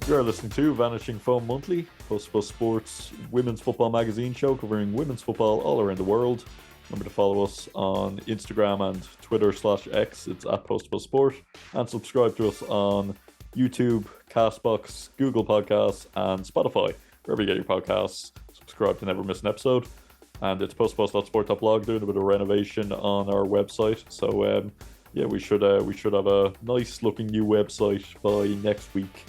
You are listening to Vanishing Foam Monthly, Post Sports women's football magazine show covering women's football all around the world. Remember to follow us on Instagram and Twitter/X. It's at Post Sport, and subscribe to us on YouTube, Castbox, Google Podcasts, and Spotify. Wherever you get your podcasts, subscribe to never miss an episode. And it's postpost.sport.blog, doing a bit of renovation on our website. So yeah, we should have a nice looking new website by next week.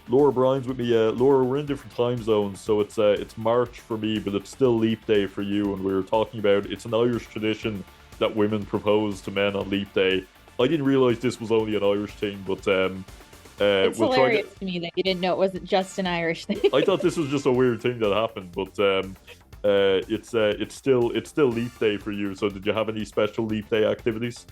Laura Bryan's with me. Laura, we're in different time zones, so it's March for me, but it's still Leap Day for you. And we were talking about it's an Irish tradition that women propose to men on Leap Day. I didn't realize this was only an Irish thing, but it's hilarious to me that you didn't know it wasn't just an Irish thing. I thought this was just a weird thing that happened, but it's still Leap Day for you. So did you have any special Leap Day activities?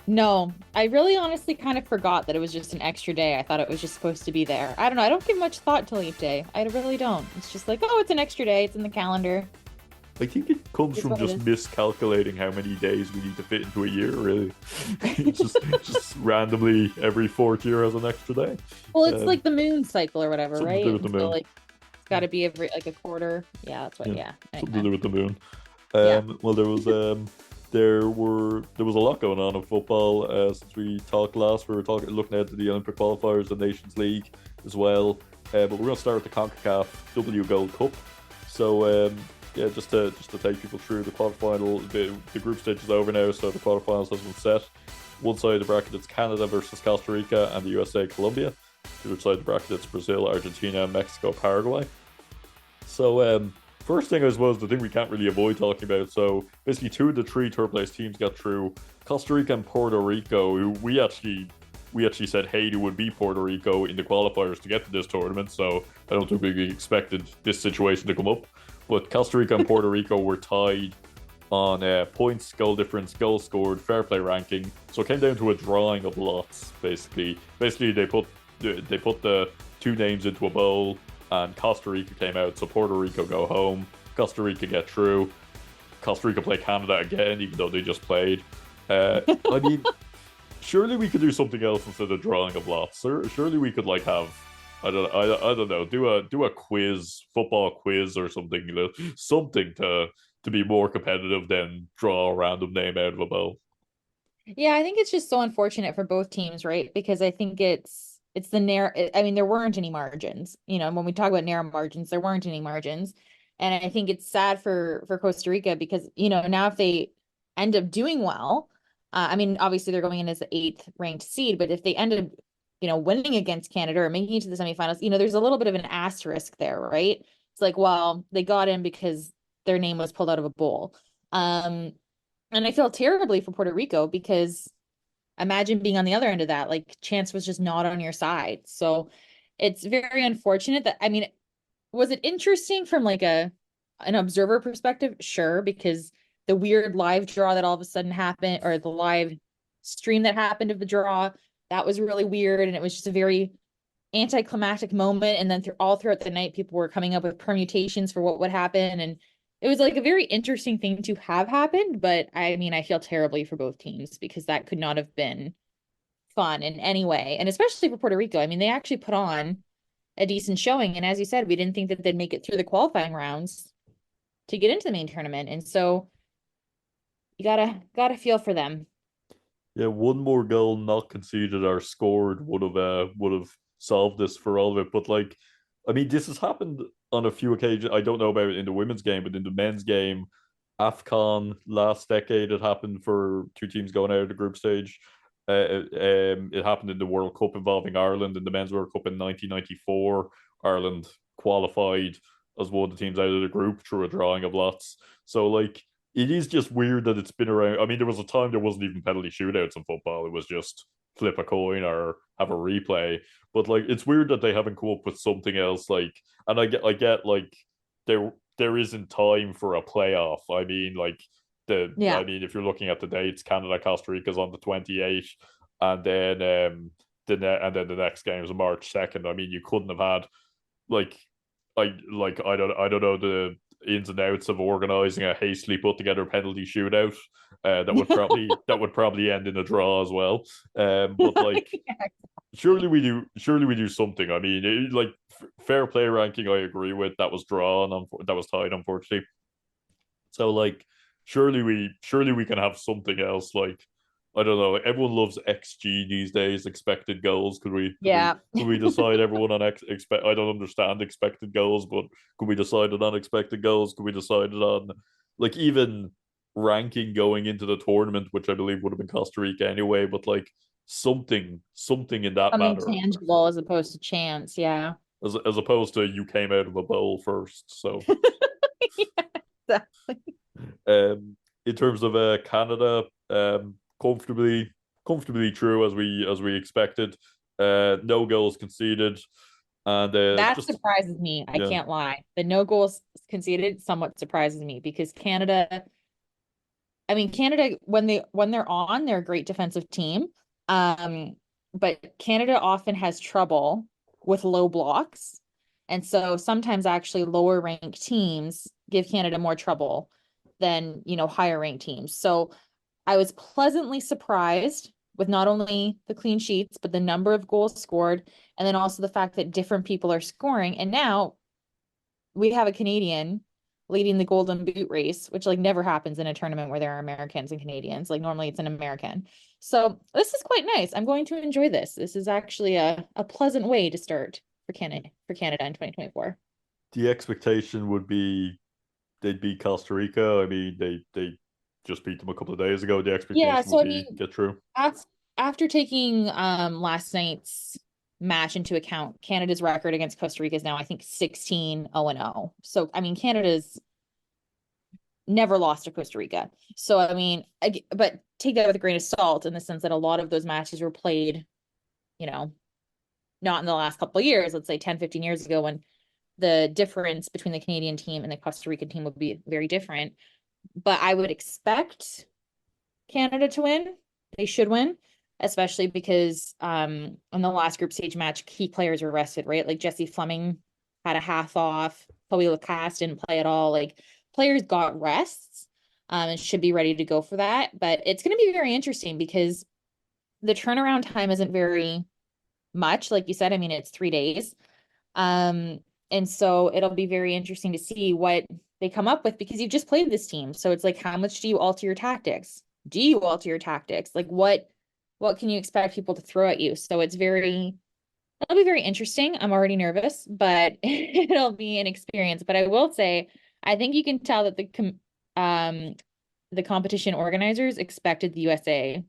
No, I really honestly kind of forgot that it was just an extra day. I thought it was just supposed to be there. I don't know. I don't give much thought to Leap Day. I really don't. It's just like, oh, it's an extra day. It's in the calendar. I think it comes from just miscalculating how many days we need to fit into a year, really. just randomly every fourth year has an extra day. Well, it's like the moon cycle or whatever, right? To do with the moon. So, like, it's got to be every like a quarter. Yeah, that's what. Yeah. Something to do with the moon. Well, there was a lot going on in football since we talked last. We were looking ahead to the Olympic qualifiers, the Nations League as well. But we're going to start with the CONCACAF W Gold Cup. So yeah, just to take people through the quarterfinal, the group stage is over now, so the quarterfinals has been set. One side of the bracket it's Canada versus Costa Rica and the USA Colombia. The other side of the bracket it's Brazil, Argentina, Mexico, Paraguay. So first thing, I suppose, the thing we can't really avoid talking about. So basically, two of the three third place teams got through. Costa Rica and Puerto Rico, who we actually said, hey, it would be Puerto Rico in the qualifiers to get to this tournament. So I don't think we expected this situation to come up. But Costa Rica and Puerto Rico were tied on points, goal difference, goals scored, fair play ranking. So it came down to a drawing of lots, basically. Basically, they put the two names into a bowl, and Costa Rica came out, so Puerto Rico go home. Costa Rica get through. Costa Rica play Canada again, even though they just played. I mean, surely we could do something else instead of drawing of lots. Surely we could have, I don't know, do a quiz, football quiz or something, something to be more competitive than draw a random name out of a bowl. Yeah, I think it's just so unfortunate for both teams, right? Because I think it's the narrow. I mean, there weren't any margins. When we talk about narrow margins, there weren't any margins, and I think it's sad for Costa Rica because now if they end up doing well, I mean, obviously they're going in as the 8th ranked seed, but if they end up winning against Canada or making it to the semifinals, there's a little bit of an asterisk there, right? It's like, well, they got in because their name was pulled out of a bowl. And I feel terribly for Puerto Rico because imagine being on the other end of that, like chance was just not on your side. So it's very unfortunate that, I mean, was it interesting from like an observer perspective? Sure. Because the weird live draw that all of a sudden happened, or the live stream that happened of the draw, that was really weird. And it was just a very anticlimactic moment. And then all throughout the night, people were coming up with permutations for what would happen. And it was like a very interesting thing to have happened, but I mean, I feel terribly for both teams because that could not have been fun in any way. And especially for Puerto Rico. I mean, they actually put on a decent showing. And as you said, we didn't think that they'd make it through the qualifying rounds to get into the main tournament. And so you gotta feel for them. Yeah, one more goal not conceded or scored would have solved this for all of it. But I mean, this has happened on a few occasions. I don't know about it in the women's game, but in the men's game, AFCON last decade, it happened for two teams going out of the group stage. It happened in the World Cup involving Ireland in the Men's World Cup in 1994. Ireland qualified as one of the teams out of the group through a drawing of lots. So it is just weird that it's been around. I mean, there was a time there wasn't even penalty shootouts in football. It was just flip a coin or have a replay. But it's weird that they haven't come up with something else. And I get there isn't time for a playoff. I mean, I mean, if you're looking at the dates, Canada, Costa Rica's on the 28th, and then the next game is March 2nd. I mean, you couldn't have had I don't know the ins and outs of organizing a hastily put together penalty shootout that would probably end in a draw as well. But Yeah. surely we do. Surely we do something. I mean, like fair play ranking, I agree with. That was drawn. That was tied, unfortunately. So like, surely we can have something else. Like, I don't know. Everyone loves XG these days, expected goals. Yeah. Could we decide everyone on expect? I don't understand expected goals, but could we decide on unexpected goals? Could we decide on like even ranking going into the tournament, which I believe would have been Costa Rica anyway, but like something in that Something manner, tangible as opposed to chance. Yeah. as opposed to you came out of a bowl first. So Yeah, exactly. in terms of Canada, comfortably through as we expected. No goals conceded, and That just surprises me. I yeah, can't lie. The no goals conceded somewhat surprises me because Canada, I mean, Canada, when they're on, they're a great defensive team. Um, but Canada often has trouble with low blocks. And so sometimes actually lower ranked teams give Canada more trouble than, higher ranked teams. So I was pleasantly surprised with not only the clean sheets, but the number of goals scored, and then also the fact that different people are scoring. And now we have a Canadian leading the Golden Boot race, which like never happens in a tournament where there are Americans and Canadians. Like normally it's an American. So this is quite nice. I'm going to enjoy this. This is actually a pleasant way to start for Canada in 2024. the expectation would be they'd beat Costa Rica. I mean, they just beat them a couple of days ago. The Yeah, expectation so would I be mean, get through. after taking last night's match into account, Canada's record against Costa Rica is now I think 16-0-0. So I mean, Canada's never lost to Costa Rica. So I mean, but take that with a grain of salt in the sense that a lot of those matches were played, you know, not in the last couple of years, let's say 10, 15 years ago, when the difference between the Canadian team and the Costa Rican team would be very different. But I would expect Canada to win. They should win, especially because in the last group stage match, key players were rested, right? Like Jesse Fleming had a half off, Chloe Lacasse didn't play at all. Like players got rests and should be ready to go for that. But it's going to be very interesting because the turnaround time isn't very much. Like you said, I mean, it's 3 days. Um, and so it'll be very interesting to see what they come up with because you've just played this team. So it's like, how much do you alter your tactics? Do you alter your tactics? Like what can you expect people to throw at you? So it'll be very interesting. I'm already nervous, but it'll be an experience. But I will say, I think you can tell that the competition organizers expected the USA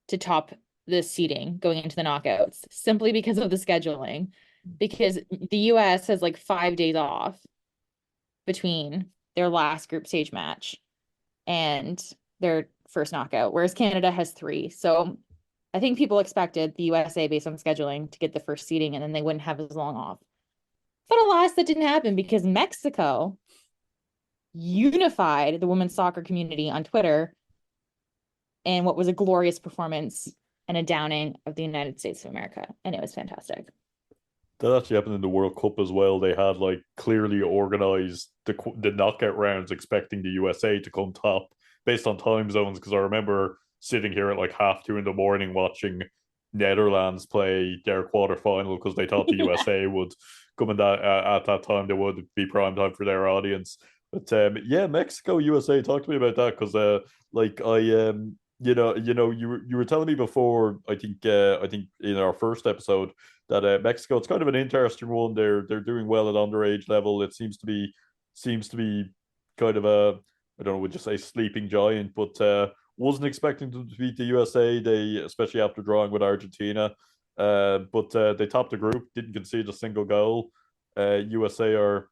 to top the seeding going into the knockouts simply because of the scheduling. Because the US has like 5 days off between their last group stage match and their first knockout, whereas Canada has 3. So I think people expected the USA, based on scheduling, to get the first seeding and then they wouldn't have as long off. But alas, that didn't happen because Mexico unified the women's soccer community on Twitter in what was a glorious performance and a downing of the United States of America. And it was fantastic. That actually happened in the World Cup as well. They had like clearly organized the knockout rounds, expecting the USA to come top based on time zones. Because I remember sitting here at like 2:30 in the morning watching Netherlands play their quarterfinal because they thought the Yeah. USA would come in that at that time. They would be prime time for their audience. But yeah, Mexico USA. Talk to me about that because like you were telling me before. I think in our first episode that Mexico, it's kind of an interesting one. They're doing well at underage level. It seems to be kind of a, I don't know, would you say sleeping giant, but wasn't expecting them to beat the USA. They, especially after drawing with Argentina, but they topped the group, didn't concede a single goal. USA are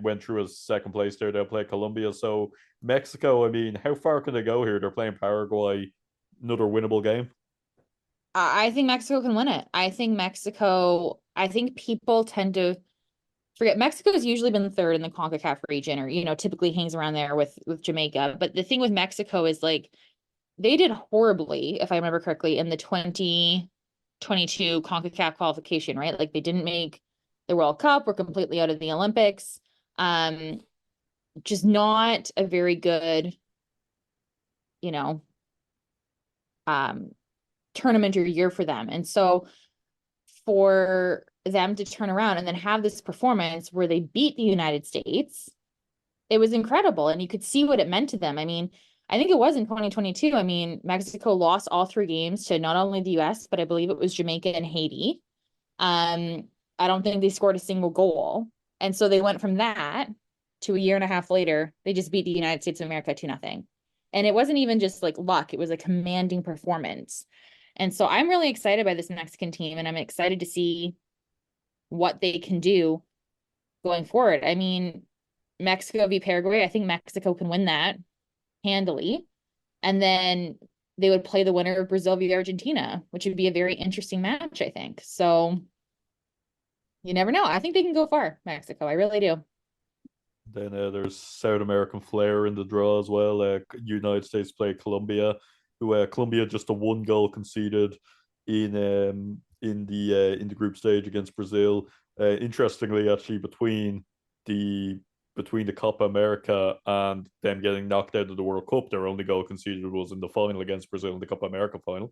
went through as second place there. They'll play Colombia. So Mexico, I mean, how far can they go here? They're playing Paraguay, another winnable game. I think Mexico can win it. I think people tend to forget Mexico's usually been third in the CONCACAF region or, typically hangs around there with Jamaica. But the thing with Mexico is like they did horribly, if I remember correctly, in the 2022 CONCACAF qualification, right? Like they didn't make the World Cup, were completely out of the Olympics. Um, just not a very good, you know, um, tournament or year for them. And so for them to turn around and then have this performance where they beat the United States, it was incredible. And you could see what it meant to them. I mean, I think it was in 2022. I mean, Mexico lost all 3 games to not only the US, but I believe it was Jamaica and Haiti. I don't think they scored a single goal. And so they went from that to a year and a half later, they just beat the United States of America 2-0. And it wasn't even just like luck, it was a commanding performance. And so I'm really excited by this Mexican team, and I'm excited to see what they can do going forward. I mean, Mexico v Paraguay, I think Mexico can win that handily. And then they would play the winner of Brazil v Argentina, which would be a very interesting match, I think. So you never know. I think they can go far, Mexico. I really do. Then there's South American flair in the draw as well. United States play Colombia, who Colombia just a 1 goal conceded in the group stage against Brazil. Interestingly, actually, between the Copa America and them getting knocked out of the World Cup, their only goal conceded was in the final against Brazil in the Copa America final.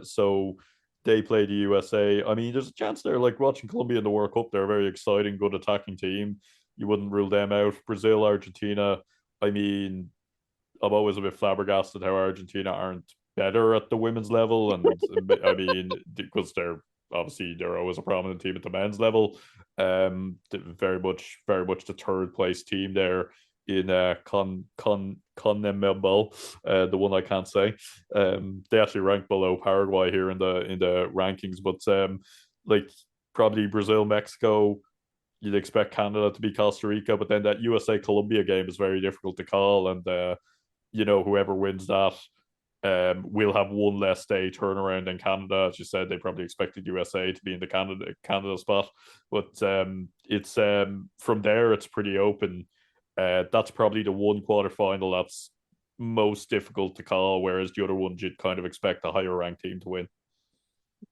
So they play the USA. I mean, there's a chance there, like watching Colombia in the World Cup, they're a very exciting, good attacking team. You wouldn't rule them out. Brazil, Argentina. I mean, I'm always a bit flabbergasted how Argentina aren't better at the women's level, and I mean, because they're always a prominent team at the men's level. Very much the third place team there in CONMEBOL, the one I can't say. They actually rank below Paraguay here in the rankings, but like probably Brazil, Mexico. You'd expect Canada to be Costa Rica, but then that USA Colombia game is very difficult to call, and whoever wins that will have one less day turnaround than Canada. As you said, they probably expected USA to be in the Canada spot, but it's from there it's pretty open. That's probably the one quarterfinal that's most difficult to call, whereas the other ones you'd kind of expect a higher ranked team to win.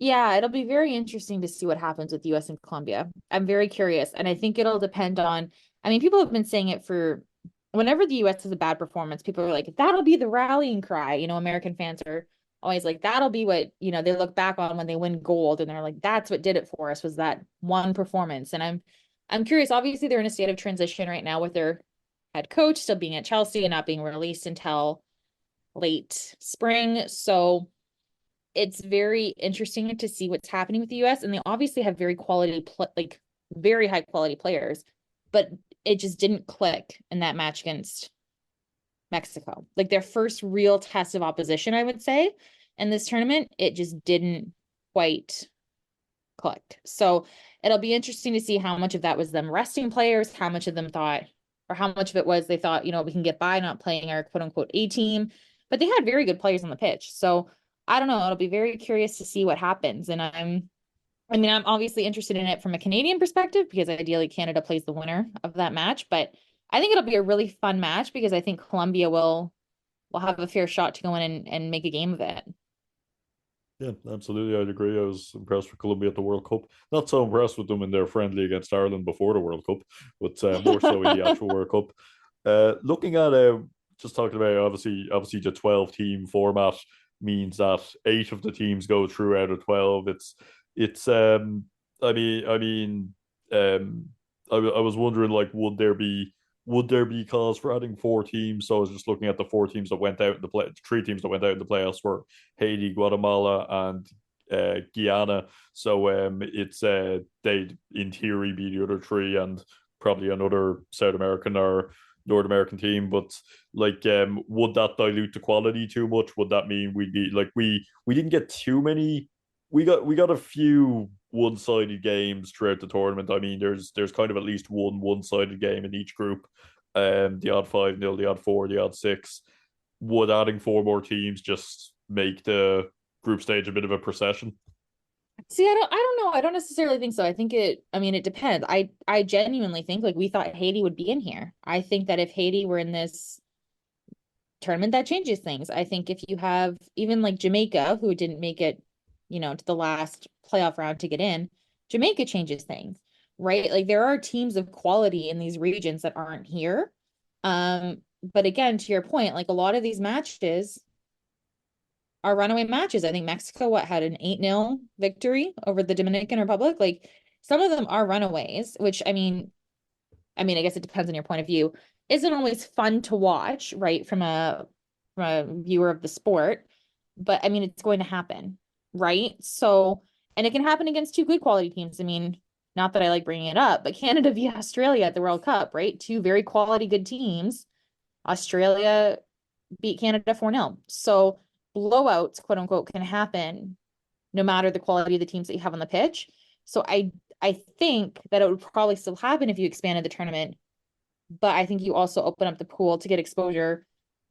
Yeah, it'll be very interesting to see what happens with US and Colombia. I'm very curious. And I think it'll depend on, I mean, people have been saying it for whenever the US has a bad performance, people are like, that'll be the rallying cry. American fans are always like, that'll be what, they look back on when they win gold and they're like, that's what did it for us, was that one performance. And I'm curious. Obviously, they're in a state of transition right now with their head coach still being at Chelsea and not being released until late spring. So it's very interesting to see what's happening with the US, and they obviously have very very high quality players, but it just didn't click in that match against Mexico. Like their first real test of opposition, I would say, in this tournament, it just didn't quite click. So it'll be interesting to see how much of that was them resting players, how much of them thought, or how much of it was they thought, we can get by not playing our quote unquote A team, but they had very good players on the pitch. So I don't know. It'll be very curious to see what happens. And I'm obviously interested in it from a Canadian perspective because ideally Canada plays the winner of that match. But I think it'll be a really fun match because I think Colombia will have a fair shot to go in and make a game of it. Yeah, absolutely. I'd agree. I was impressed with Colombia at the World Cup. Not so impressed with them in their friendly against Ireland before the World Cup, but more so in the actual World Cup. Looking at just talking about obviously the 12 team format means that 8 of the teams go through out of 12. It's I was wondering, like, would there be cause for adding 4 teams? So I was just looking at the 4 teams that went out in the play 3 teams that went out in the playoffs were Haiti, Guatemala, and Guyana. So it's they'd in theory be the other 3 and probably another South American or North American team. But like would that dilute the quality too much? Would that mean we'd be like we didn't get too many, we got a few one-sided games throughout the tournament. I mean, there's kind of at least one-sided game in each group. The odd 5-0, the odd 4, the odd 6. Would adding 4 more teams just make the group stage a bit of a procession? See, I don't know. I don't necessarily think so. It depends. I genuinely think like we thought Haiti would be in here. I think that if Haiti were in this tournament, that changes things. I think if you have even like Jamaica, who didn't make it, to the last playoff round to get in, Jamaica changes things, right? Like there are teams of quality in these regions that aren't here. But again, to your point, like a lot of these matches are runaway matches. I think Mexico, had an 8-0 victory over the Dominican Republic. Like some of them are runaways, which I guess it depends on your point of view. Isn't always fun to watch, right? From a viewer of the sport, but I mean, it's going to happen, right? So, and it can happen against two good quality teams. I mean, not that I like bringing it up, but Canada v Australia at the World Cup, right? Two very quality good teams. Australia beat Canada 4-0. So blowouts, quote unquote, can happen no matter the quality of the teams that you have on the pitch. So I think that it would probably still happen if you expanded the tournament, but I think you also open up the pool to get exposure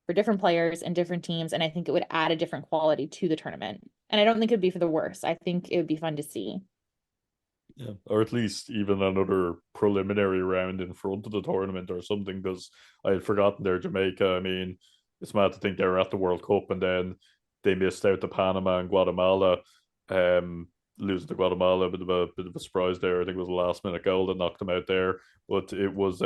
for different players and different teams, and I think it would add a different quality to the tournament. And I don't think it would be for the worse. I think it would be fun to see. Yeah, or at least even another preliminary round in front of the tournament or something, because I had forgotten they're Jamaica. I mean, it's mad to think they were at the World Cup and then they missed out to Panama and Guatemala. Losing to Guatemala, a bit of a surprise there. I think it was a last minute goal that knocked them out there. But it was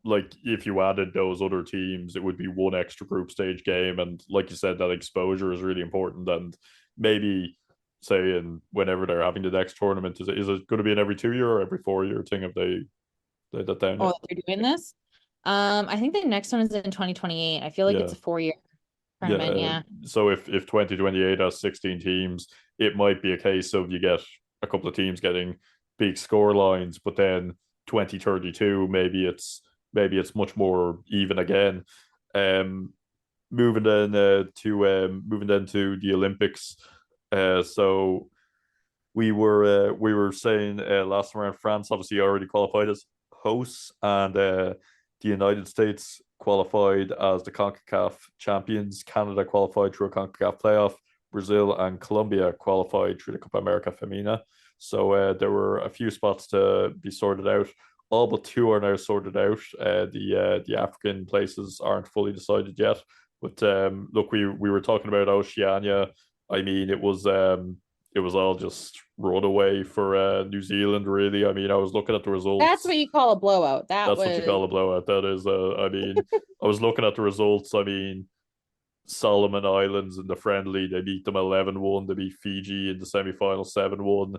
like if you added those other teams, it would be one extra group stage game. And like you said, that exposure is really important. And maybe say in whenever they're having the next tournament, is it going to be an every 2 year or every 4 year thing? Have they laid that down yet? Oh, they're doing this? I think the next one is in 2028. I feel like Yeah. it's a 4-year Yeah. tournament. Yeah. So if 2028 has 16 teams, it might be a case of you get a couple of teams getting big score lines, but then 2032, maybe it's much more even again. Um moving then to the Olympics. So we were saying last time around, France obviously already qualified as hosts, and the United States qualified as the CONCACAF champions. Canada qualified through a CONCACAF playoff. Brazil and Colombia qualified through the Copa America Femina. So there were a few spots to be sorted out. All but two are now sorted out. The African places aren't fully decided yet. But look, we were talking about Oceania. I mean, it was all just run away for New Zealand, really. I mean, I was looking at the That's results. what you call a blowout. That That's what you call was a blowout. That is, I mean, I was looking at the results. I mean, Solomon Islands in the friendly, they beat them 11-1. They beat Fiji in the semi-final 7-1.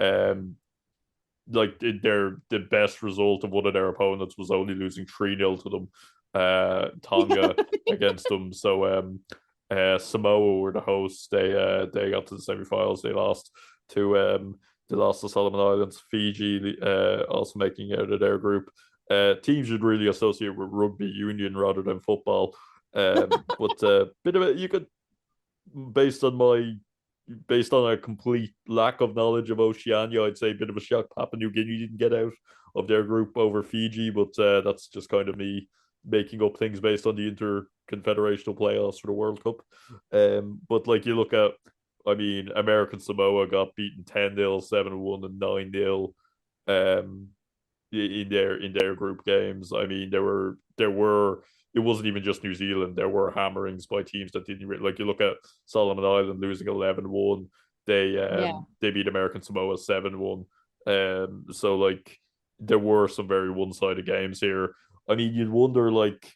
Um, like the best result of one of their opponents was only losing 3-0 to them. Tonga against them. So Samoa were the hosts. They got to the semi-finals. They lost to Solomon Islands. Fiji also making out of their group. Teams should really associate with rugby union rather than football. But bit of it you could, based on my based on a complete lack of knowledge of Oceania, I'd say a bit of a shock Papua New Guinea didn't get out of their group over Fiji, but that's just kind of me making up things based on the interconfederational playoffs for the World Cup. But like you look at, I mean, American Samoa got beaten 10-0, 7-1, and 9-0 um, in their group games. I mean, there were it wasn't even just New Zealand. There were hammerings by teams that didn't like. You look at Solomon Island losing 11-1. They yeah. they beat American Samoa 7-1. So like there were some very one-sided games here. I mean, you'd wonder like,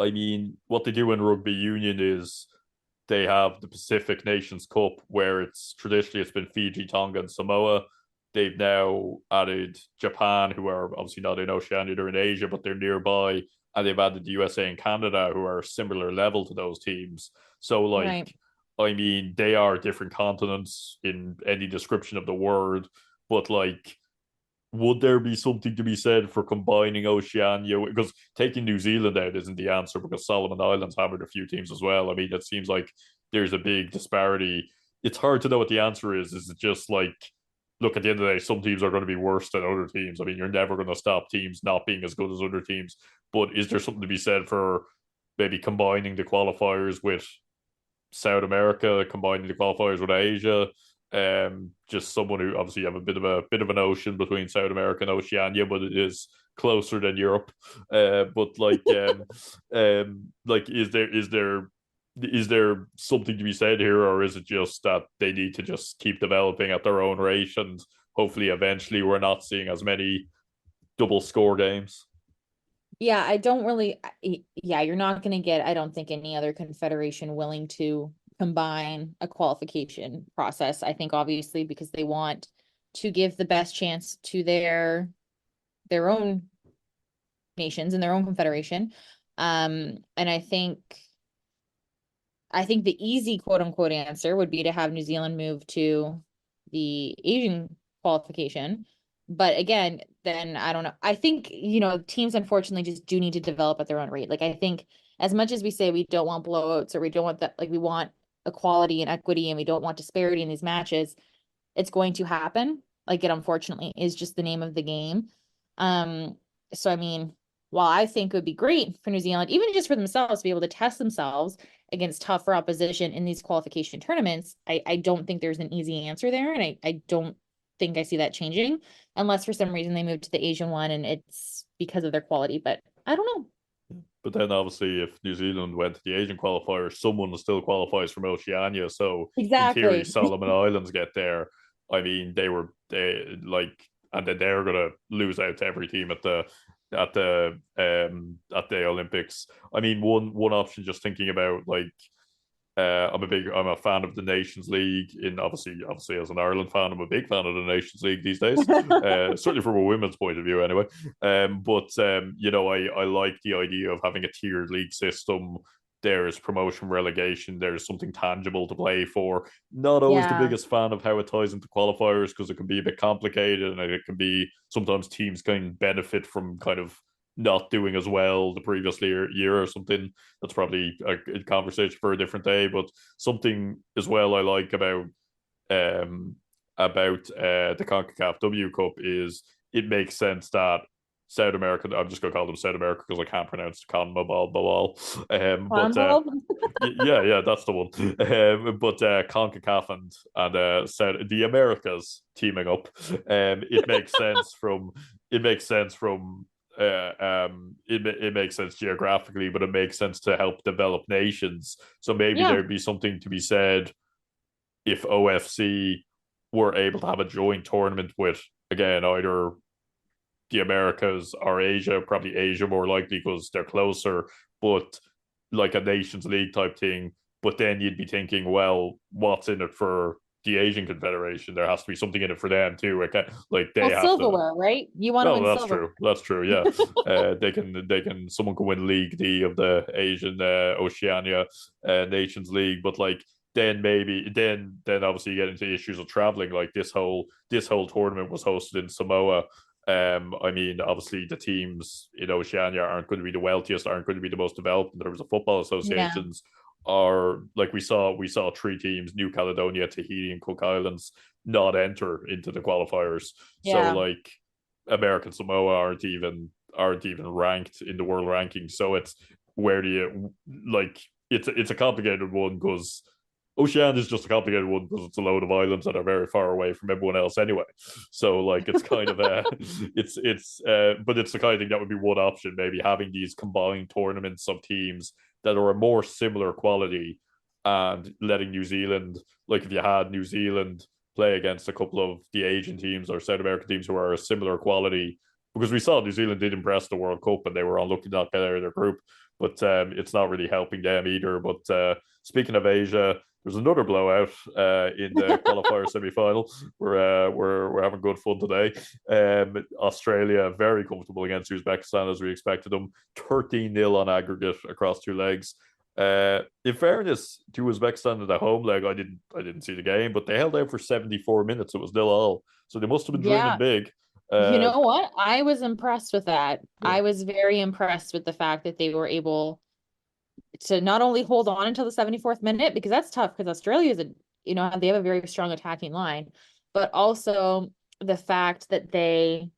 I mean, what they do in rugby union is they have the Pacific Nations Cup, where it's been Fiji, Tonga, and Samoa. They've now added Japan, who are obviously not in Oceania, they're in Asia, but they're nearby, and they've added the USA and Canada, who are similar level to those teams. So, Right. like, I mean, they are different continents in any description of the word, but like, would there be something to be said for combining Oceania? Because taking New Zealand out isn't the answer, because Solomon Islands hammered a few teams as well. I mean, it seems like there's a big disparity. It's hard to know what the answer is. Is it just like, look, at the end of the day, some teams are going to be worse than other teams? I mean, you're never going to stop teams not being as good as other teams. But is there something to be said for maybe combining the qualifiers with South America, combining the qualifiers with Asia? Just someone who obviously have a bit of an ocean between South America and Oceania, but it is closer than Europe. But like, is there something to be said here, or is it just that they need to just keep developing at their own rate, and hopefully eventually we're not seeing as many double score games? Yeah, I don't really, yeah, you're not going to get, I don't think, any other confederation willing to combine a qualification process. I think obviously because they want to give the best chance to their own nations and their own confederation. And I think the easy quote unquote answer would be to have New Zealand move to the Asian qualification. But again, then I don't know. I think, teams unfortunately just do need to develop at their own rate. Like I think as much as we say we don't want blowouts or we don't want that, like we want equality and equity and we don't want disparity in these matches, it's going to happen. Like it unfortunately is just the name of the game. So I mean, while I think it would be great for New Zealand, even just for themselves to be able to test themselves against tougher opposition in these qualification tournaments, I don't think there's an easy answer there. And I don't think I see that changing unless for some reason they move to the Asian one and it's because of their quality. But I don't know. But then obviously, if New Zealand went to the Asian qualifiers, someone still qualifies from Oceania. So in theory, Exactly. Solomon Islands get there. I mean, and then they're gonna lose out to every team at the Olympics. I mean, one option, just thinking about like I'm a fan of the Nations League. In obviously as an Ireland fan, I'm a big fan of the Nations League these days. Certainly from a women's point of view, anyway. I like the idea of having a tiered league system. There's promotion, relegation. There's something tangible to play for. Not always the Yeah. biggest fan of how it ties into qualifiers because it can be a bit complicated and it can be sometimes teams can benefit from kind of not doing as well the previous year or something. That's probably a conversation for a different day. But something as well I like um the CONCACAF W Cup is it makes sense that South America. I'm just gonna call them South America because I can't pronounce CONMEBOL. But yeah, that's the one. But CONCACAF and the Americas teaming up. It makes sense from it makes sense geographically, but it makes sense to help develop nations. So maybe Yeah. there'd be something to be said if OFC were able to have a joint tournament with, again, either the Americas or Asia, probably Asia more likely because they're closer, but like a Nations League type thing. But then you'd be thinking, well, what's in it for the Asian Confederation? There has to be something in it for them too. Like they Well, have to. silverware, right? You want to No, win that's silverware. true. That's true. Yeah, someone can win League D of the Asian Oceania Nations League, but like then obviously you get into issues of traveling. Like this whole tournament was hosted in Samoa. I mean, obviously the teams in Oceania aren't going to be the wealthiest, aren't going to be the most developed in terms of football Yeah. associations. Are like we saw three teams: New Caledonia, Tahiti, and Cook Islands not enter into the qualifiers. So Yeah. like American Samoa aren't even ranked in the world rankings. So it's where do you like it's a complicated one because Oceania is just a complicated one because it's a load of islands that are very far away from everyone else anyway. So like it's kind of but it's the kind of thing that would be one option, maybe having these combined tournaments of teams that are a more similar quality and letting New Zealand, like if you had New Zealand play against a couple of the Asian teams or South American teams who are a similar quality, because we saw New Zealand did impress the World Cup and they were unlucky to not get out of their group, but it's not really helping them either. But speaking of Asia, there's another blowout in the qualifier semi-final. We're having good fun today. Australia very comfortable against Uzbekistan as we expected them. 13-0 on aggregate across two legs. In fairness to Uzbekistan in the home leg, I didn't see the game, but they held out for 74 minutes. It was 0-0, so they must have been dreaming Yeah. big. You Uh, know what? I was impressed with that. yeah, I was very impressed with the fact that they were able to not only hold on until the 74th minute, because that's tough because Australia is they have a very strong attacking line, but also the fact that they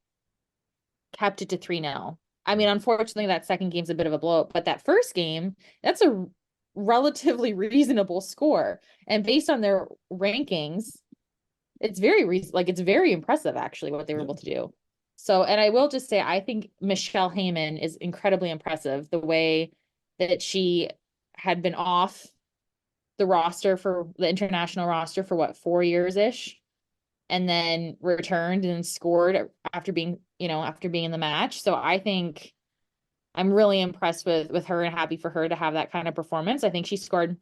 kept it to 3-0. I mean, unfortunately, that second game's a bit of a blowout, but that first game, that's a relatively reasonable score. And based on their rankings, it's very impressive actually what they were yeah, able to do. So, and I will just say, I think Michelle Heyman is incredibly impressive. The way that she had been off the roster for the international roster for what, 4 years ish, and then returned and scored after being in the match. So I think I'm really impressed with her and happy for her to have that kind of performance. I think she scored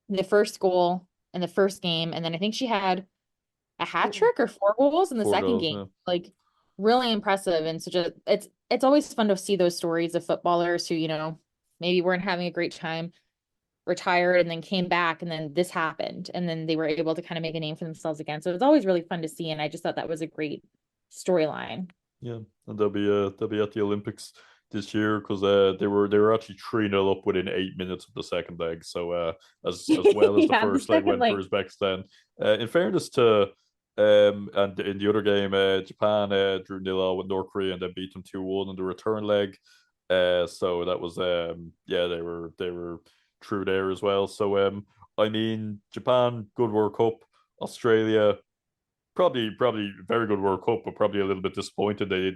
the first goal in the first game, and then I think she had a hat trick or 4 goals in the Four second goals, game. yeah. Like really impressive. And such a it's always fun to see those stories of footballers who, maybe weren't having a great time, retired and then came back and then this happened. And then they were able to kind of make a name for themselves again. So it's always really fun to see. And I just thought that was a great storyline. Yeah, and they'll be at the Olympics this year because they were actually 3-0 up within 8 minutes of the second leg. So as well as the Yeah, the first leg second went for like Uzbekistan. In fairness to and in the other game, Japan drew 0 with North Korea and then beat them 2-1 in the return leg. So that was yeah, they were true there as well. So I mean Japan, good World Cup. Australia, probably very good World Cup, but probably a little bit disappointed they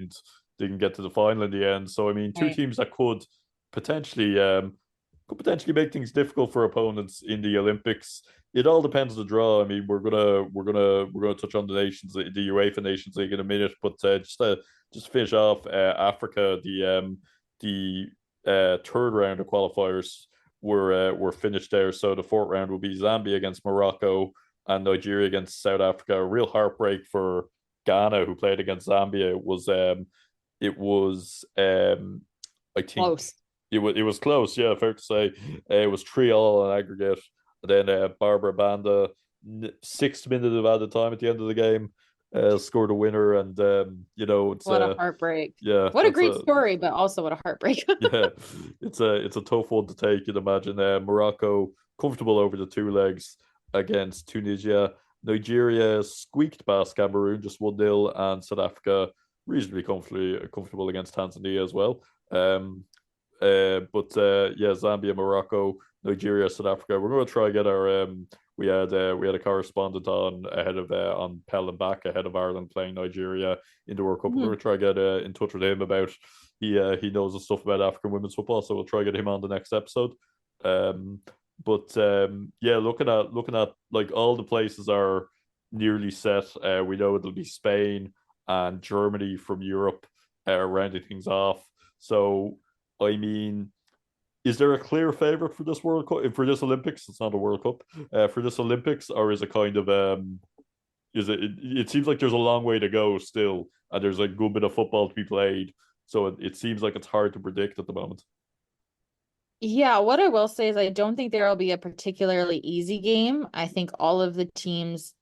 didn't get to the final in the end. So I mean, two right. teams that potentially could potentially make things difficult for opponents in the Olympics. It all depends on the draw. I mean, we're gonna touch on the UEFA Nations League in a minute, but just to finish off Africa, the third round of qualifiers were finished there. So the fourth round will be Zambia against Morocco and Nigeria against South Africa. A real heartbreak for Ghana, who played against Zambia. It was I think Close. it was close. Yeah, fair to say. It was 3-3 on aggregate. And then Barbara Banda, 6th minute of added time at the end of the game, scored a winner, and it's What a heartbreak. yeah, What a that's great a story, but also what a heartbreak. yeah, it's a tough one to take. You'd imagine Morocco comfortable over the two legs against Tunisia. Nigeria squeaked past Cameroon just 1-0, and South Africa reasonably comfortable against Tanzania as well. But yeah, Zambia, Morocco, Nigeria, South Africa. We're going to try get our we had a correspondent on Pell and back ahead of Ireland playing Nigeria in the World Cup. We're Mhm. going to try get in touch with him about he knows the stuff about African women's football, so we'll try get him on the next episode. Um, but yeah, looking at like all the places are nearly set. We know it'll be Spain and Germany from Europe rounding things off. So I mean, is there a clear favorite for this World Cup for this Olympics? It's not a World Cup for this Olympics, or is it kind of is it seems like there's a long way to go still, and there's a good bit of football to be played. So it seems like it's hard to predict at the moment. Yeah, what I will say is I don't think there will be a particularly easy game. I think all of the teams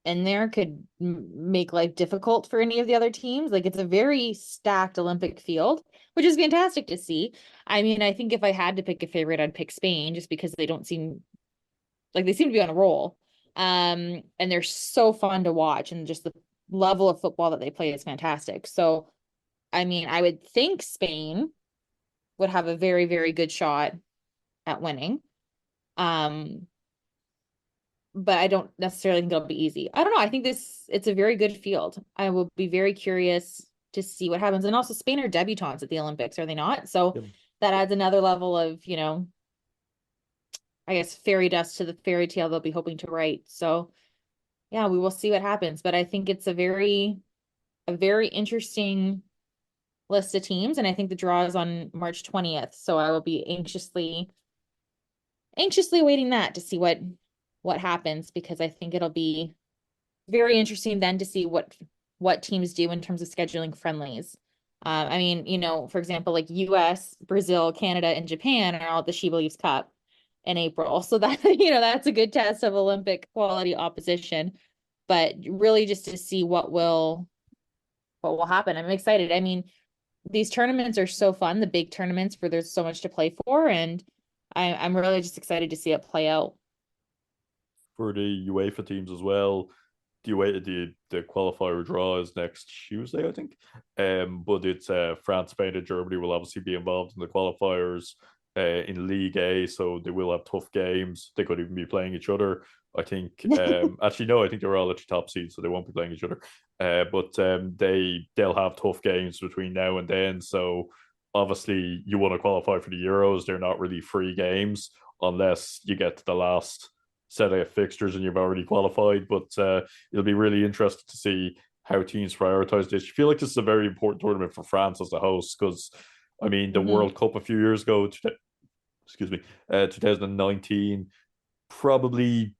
in there could make life difficult for any of the other teams. Like it's a very stacked Olympic field, which is fantastic to see. I mean, I think if I had to pick a favorite, I'd pick Spain just because they don't seem like they seem to be on a roll. And they're so fun to watch and just the level of football that they play is fantastic. So, I mean, I would think Spain would have a very, very good shot at winning. Um, but I don't necessarily think it'll be easy. I don't know. I think it's a very good field. I will be very curious to see what happens. And also Spain are debutantes at the Olympics, are they not? So Yep. that adds another level of, I guess fairy dust to the fairy tale they'll be hoping to write. So yeah, we will see what happens. But I think it's a very interesting list of teams. And I think the draw is on March 20th. So I will be anxiously awaiting that to see what happens because I think it'll be very interesting then to see what teams do in terms of scheduling friendlies. I mean, for example, like US, Brazil, Canada, and Japan are all at the She Believes Cup in April. So that, that's a good test of Olympic quality opposition. But really just to see what will happen. I'm excited. I mean, these tournaments are so fun, the big tournaments where there's so much to play for, and I'm really just excited to see it play out. For the UEFA teams as well. The qualifier draw is next Tuesday, I think. But it's France, Spain, and Germany will obviously be involved in the qualifiers in League A, so they will have tough games. They could even be playing each other. I think actually no, I think they're all at the top seed, so they won't be playing each other. But they'll have tough games between now and then. So obviously you want to qualify for the Euros. They're not really free games unless you get to the last set of fixtures and you've already qualified. But it'll be really interesting to see how teams prioritize this. You feel like this is a very important tournament for France as the host because, I mean, the Mhm. World Cup a few years ago, excuse me, 2019. probably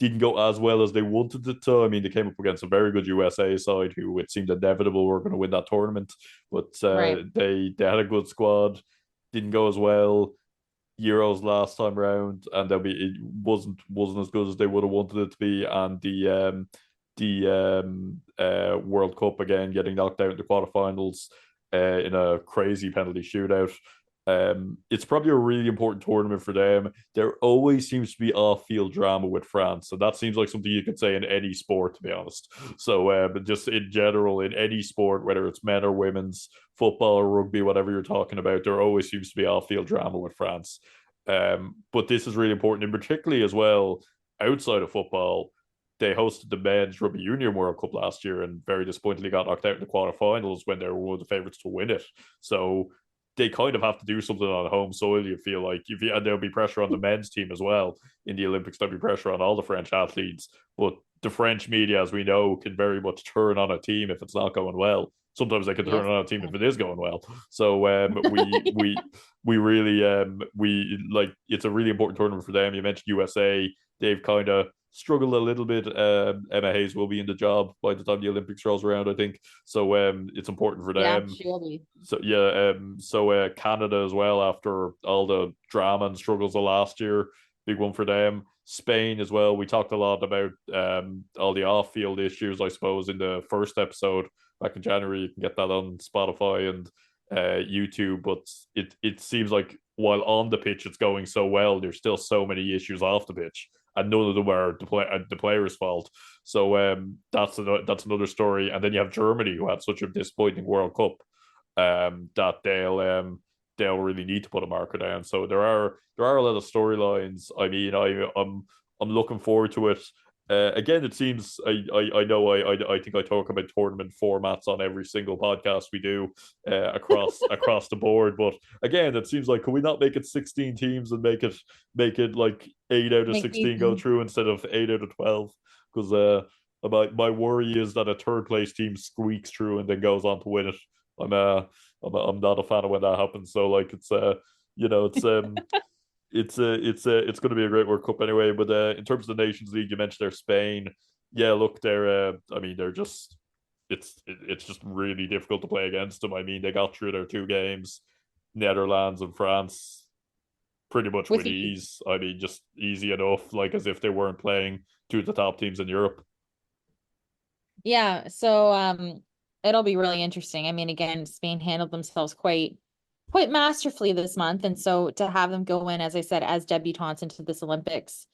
didn't go as well as they wanted it to. I mean, they came up against a very good USA side who it seemed inevitable were going to win that tournament, but Right. they had a good squad. Didn't go as well. Euros last time round, and it wasn't as good as they would have wanted it to be. And the World Cup again, getting knocked out in the quarterfinals in a crazy penalty shootout. It's probably a really important tournament for them. There always seems to be off-field drama with France, so that seems like something you could say in any sport, to be honest. So, but just in general, in any sport, whether it's men or women's, football or rugby, whatever you're talking about, there always seems to be off-field drama with France. But this is really important, and particularly as well outside of football. They hosted the men's rugby union World Cup last year, and very disappointingly got knocked out in the quarterfinals when they were one of the favourites to win it. So they kind of have to do something on home soil. You feel like and there'll be pressure on the men's team as well in the Olympics. There'll be pressure on all the French athletes, but the French media, as we know, can very much turn on a team if it's not going well. Sometimes they can turn Yes. on a team if it is going well. So we really we like it's a really important tournament for them. You mentioned USA; they've kind of struggled a little bit. Emma Hayes will be in the job by the time the Olympics rolls around, I think. So it's important for Yeah, them. she will be. So yeah, so Canada as well after all the drama and struggles of last year, big one for them. Spain as well. We talked a lot about all the off-field issues, I suppose, in the first episode back in January. You can get that on Spotify and YouTube, but it seems like while on the pitch it's going so well, there's still so many issues off the pitch, and none of them are the player's fault. So that's another story. And then you have Germany, who had such a disappointing World Cup that they'll really need to put a marker down. So there are a lot of storylines. I mean, I'm looking forward to it. Again, it seems I know I think I talk about tournament formats on every single podcast we do across the board. But again, it seems like, could we not make it 16 teams and make it like 8 out of Make 16 go me through instead of 8 out of 12? Because my worry is that a third place team squeaks through and then goes on to win it. I'm uh I'm not a fan of when that happens. So like it's you know it's going to be a great World Cup anyway. But in terms of the Nations League, you mentioned they're Spain. Yeah, look, they're I mean they're just it's just really difficult to play against them. I mean they got through their two games, Netherlands and France, pretty much with with you. ease. I mean just easy enough, like as if they weren't playing two of the top teams in Europe. Yeah, so it'll be really interesting. I mean, again, Spain handled themselves quite masterfully this month, and so to have them go in, as I said, as debutantes into this Olympics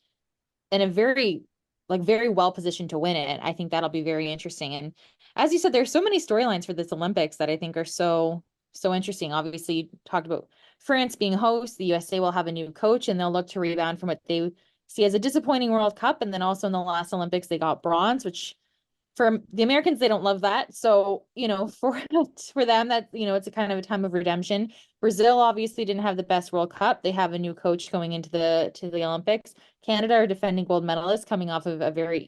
in a very well positioned to win it, I think that'll be very interesting. And as you said, there's so many storylines for this Olympics that I think are so interesting. Obviously, you talked about France being host, the USA will have a new coach, and they'll look to rebound from what they see as a disappointing World Cup. And then also in the last Olympics, they got bronze, which for the Americans, they don't love that. So, for them, that, it's a kind of a time of redemption. Brazil obviously didn't have the best World Cup. They have a new coach going into the Olympics. Canada are defending gold medalists coming off of a very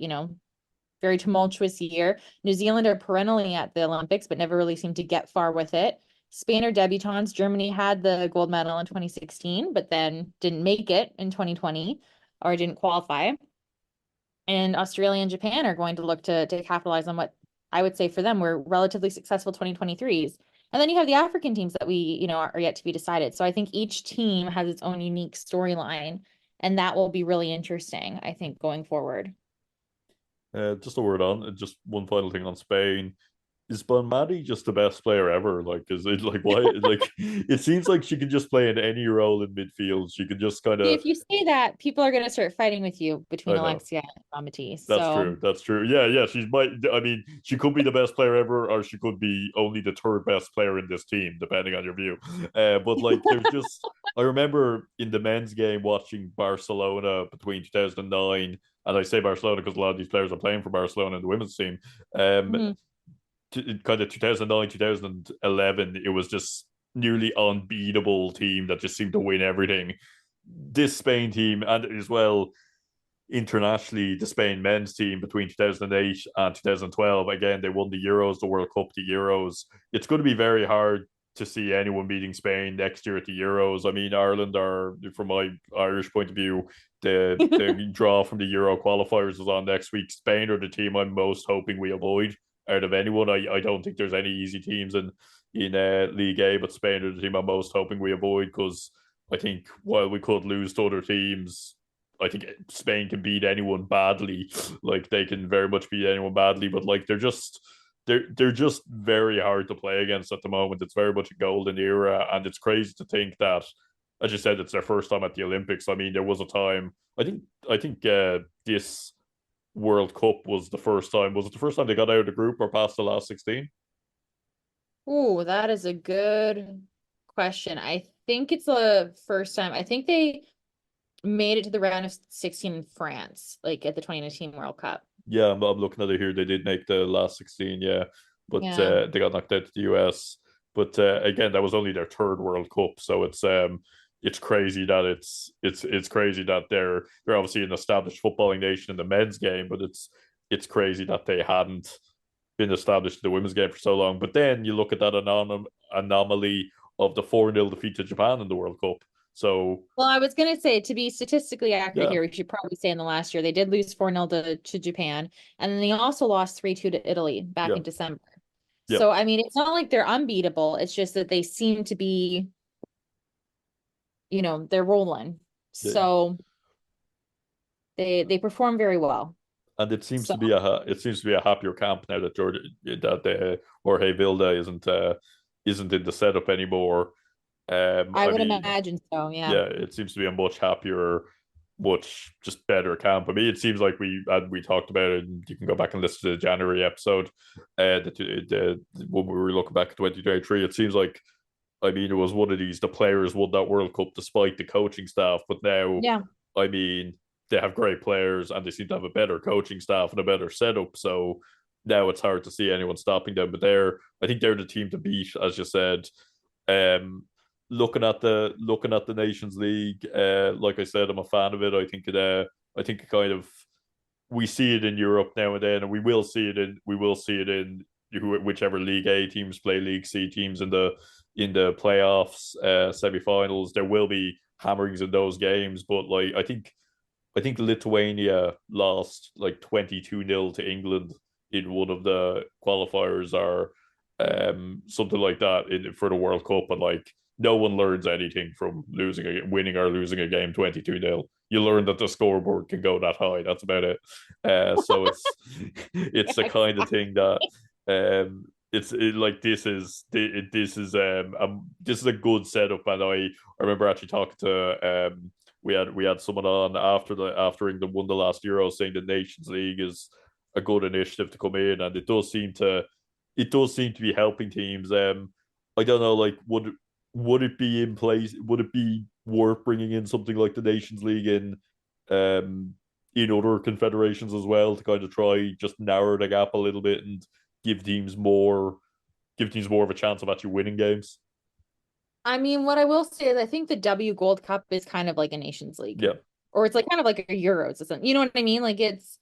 tumultuous year. New Zealand are perennially at the Olympics, but never really seem to get far with it. Spain are debutantes. Germany had the gold medal in 2016, but then didn't make it in 2020 or didn't qualify. And Australia and Japan are going to look to capitalize on what I would say for them were relatively successful 2023s. And then you have the African teams that are yet to be decided. So I think each team has its own unique storyline, and that will be really interesting, I think, going forward. Just a word on, just one final thing on Spain. Is Bonmati just the best player ever? Like, is it like why? Like, it seems like she can just play in any role in midfield. She could just kind See, of. if you say that, people are going to start fighting with you between I know Alexia and Ramati. that's So true. That's true. Yeah, yeah. She's might. I mean, she could be the best player ever, or she could be only the third best player in this team, depending on your view. But like, there's just. I remember in the men's game watching Barcelona between 2009, and I say Barcelona because a lot of these players are playing for Barcelona in the women's team. Um, mhm. Kind of 2009 2011, it was just nearly unbeatable team that just seemed to win everything. This Spain team, and as well internationally, the Spain men's team between 2008 and 2012, again they won the Euros, the World Cup, the Euros. It's going to be very hard to see anyone beating Spain next year at the Euros. I mean, Ireland are, from my Irish point of view, the draw from the Euro qualifiers is on next week. Spain are the team I'm most hoping we avoid out of anyone. I don't think there's any easy teams in League A, but Spain are the team I'm most hoping we avoid, because I think while we could lose to other teams, I think Spain can beat anyone badly. Like, they can very much beat anyone badly, but like they're just very hard to play against at the moment. It's very much a golden era, and it's crazy to think that, as you said, it's their first time at the Olympics. I mean, there was a time. I think this World Cup was the first time. Was it the first time they got out of the group or past the last 16? Oh, that is a good question. I think it's the first time. I think they made it to the round of 16 in France, like at the 2019 World Cup. Yeah, I'm looking at it here. They did make the last 16, yeah, but Yeah. they got knocked out to the US. But again, that was only their third World Cup, so it's crazy that it's crazy that they're obviously an established footballing nation in the men's game, but it's crazy that they hadn't been established in the women's game for so long. But then you look at that anomaly of the 4-0 defeat to Japan in the World Cup. So Well, I was gonna say, to be statistically accurate yeah, here, we should probably say in the last year they did lose 4-0 to Japan, and then they also lost 3-2 to Italy back yeah, in December. yeah, So I mean, it's not like they're unbeatable. It's just that they seem to be, they're rolling. yeah. So they perform very well. And it seems So to be a happier camp now that Jorge Vilda isn't in the setup anymore. I I would mean, imagine so, yeah. yeah, it seems to be a much happier, much just better camp. I mean, it seems like we talked about it, and you can go back and listen to the January episode, when we were looking back at 2023. It seems like, I mean, it was one of these, the players won that World Cup despite the coaching staff, but now, Yeah. I mean, they have great players and they seem to have a better coaching staff and a better setup. So now it's hard to see anyone stopping them. But I think they're the team to beat, as you said. Um, looking at the Nations League, like I said, I'm a fan of it. I think it kind of, we see it in Europe now and then, and we will see it in whichever League A teams play League C teams in the playoffs, semi-finals. There will be hammerings in those games, but like I think Lithuania lost like 22-0 to England in one of the qualifiers, or something like that for the World Cup, and like no one learns anything from winning or losing a game 22-0. You learn that the scoreboard can go that high. That's about it. So it's the kind of thing that like this is a good setup. And I remember actually talking to we had someone on after England won the last Euro, saying the Nations League is a good initiative to come in, and it does seem to be helping teams. I don't know, like, would it be in place? Would it be worth bringing in something like the Nations League in other confederations as well, to kind of try just narrow the gap a little bit and give teams more of a chance of actually winning games? I mean, what I will say is I think the W Gold Cup is kind of like a Nations League. Yeah, Or it's like kind of like a Euros. You know what I mean? Like, it's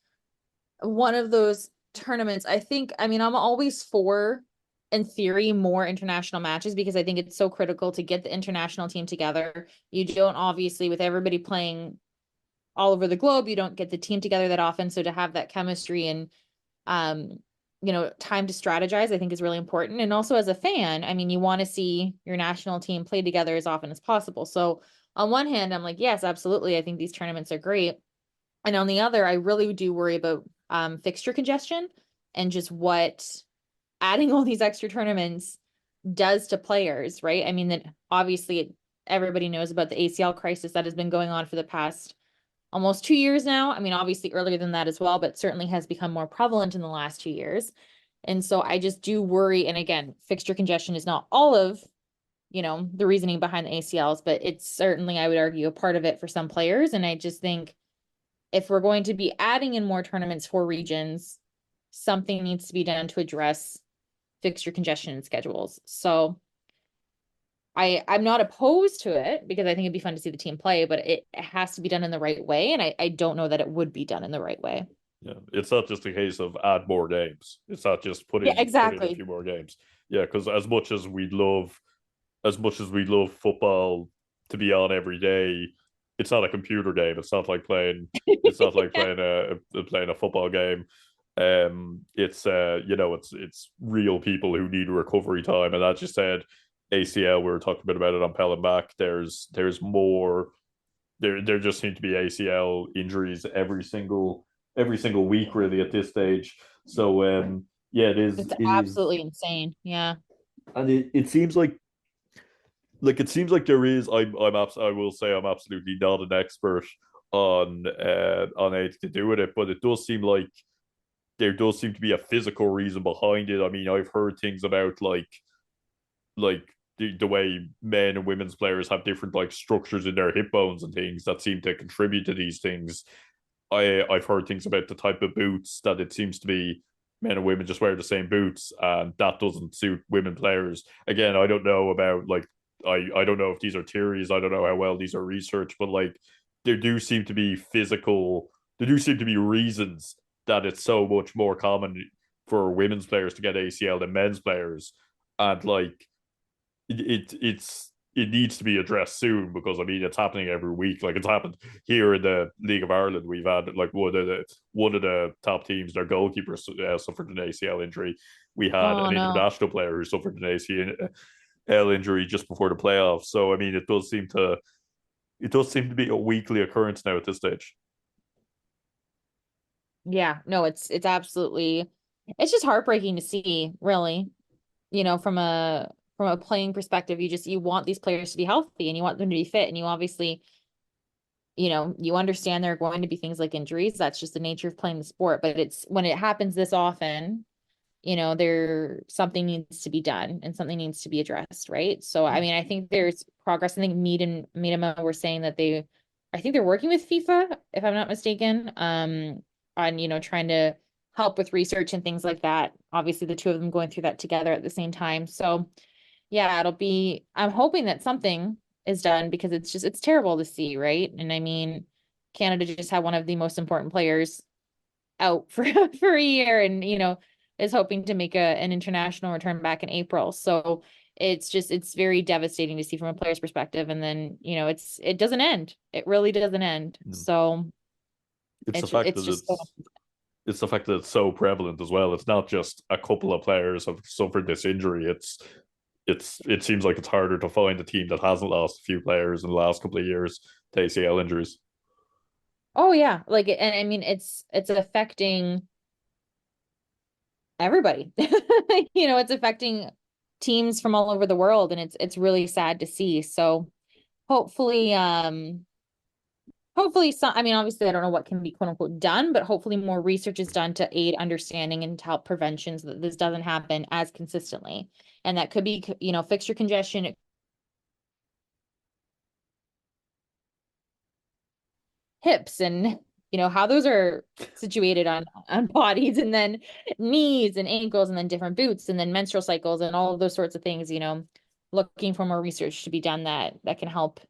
one of those tournaments. I mean, I'm always for, in theory, more international matches, because I think it's so critical to get the international team together. You don't, obviously, with everybody playing all over the globe, you don't get the team together that often. So to have that chemistry and time to strategize, I think is really important. And also, as a fan, I mean, you want to see your national team play together as often as possible. So on one hand, I'm like, yes, absolutely, I think these tournaments are great. And on the other, I really do worry about fixture congestion, and just what adding all these extra tournaments does to players, right? I mean, that obviously everybody knows about the ACL crisis that has been going on for the past almost 2 years now. I mean, obviously earlier than that as well, but certainly has become more prevalent in the last 2 years. And so I just do worry. And again, fixture congestion is not all of, the reasoning behind the ACLs, but it's certainly, I would argue, a part of it for some players. And I just think if we're going to be adding in more tournaments for regions, something needs to be done to address fixture congestion and schedules. So I'm not opposed to it, because I think it'd be fun to see the team play, but it has to be done in the right way. And I don't know that it would be done in the right way. yeah. It's not just a case of add more games. It's not just put Yeah, in a exactly. few more games. Yeah, because as much as we'd love as much as we love football to be on every day, it's not a computer game. It's not like playing. It's not like Yeah. playing a football game. It's it's real people who need recovery time, and as you said, ACL. We were talking a bit about it on Pelham back. There's more. There just seem to be ACL injuries every single week really at this stage. So yeah, It's it is, absolutely insane. Yeah. and it seems like it seems like there is. I will say I'm absolutely not an expert on anything to do with it, but it does seem like there does seem to be a physical reason behind it. I mean, I've heard things about like the way men and women's players have different like structures in their hip bones and things that seem to contribute to these things. I've heard things about the type of boots that it seems to be men and women just wear the same boots, and that doesn't suit women players. Again, I don't know about like I don't know if these are theories. I don't know how well these are researched, but like there do seem to be physical. There do seem to be reasons that it's so much more common for women's players to get ACL than men's players, and like it needs to be addressed soon because I mean it's happening every week. Like it's happened here in the League of Ireland. We've had like one of the top teams. Their goalkeeper suffered an ACL injury. We had Oh an no. international player who suffered an ACL injury just before the playoffs. So I mean it does seem to be a weekly occurrence now at this stage. Yeah. No, it's absolutely it's just heartbreaking to see, really. From a playing perspective, you want these players to be healthy and you want them to be fit and you obviously, you understand there are going to be things like injuries. That's just the nature of playing the sport, but it's when it happens this often, something needs to be done and something needs to be addressed, right? So I mean, I think there's progress. I think Mead and Miedema were saying that I think they're working with FIFA, if I'm not mistaken, on trying to help with research and things like that. Obviously, the two of them going through that together at the same time. So yeah, I'm hoping that something is done because it's terrible to see, right? And I mean, Canada just had one of the most important players out for for a year and is hoping to make an international return back in April. So it's very devastating to see from a player's perspective. And then, it doesn't end. It really doesn't end. Mm. So It's the fact it's that just so it's the fact that it's so prevalent as well. It's not just a couple of players have suffered this injury. It seems like it's harder to find a team that hasn't lost a few players in the last couple of years to ACL injuries. oh yeah. Like and I mean it's affecting everybody. It's affecting teams from all over the world and it's really sad to see. So hopefully some, I mean, obviously I don't know what can be quote unquote done, but hopefully more research is done to aid understanding and to help prevention so that this doesn't happen as consistently. And that could be, fixture congestion, hips and how those are situated on bodies and then knees and ankles and then different boots and then menstrual cycles and all of those sorts of things, looking for more research to be done that can help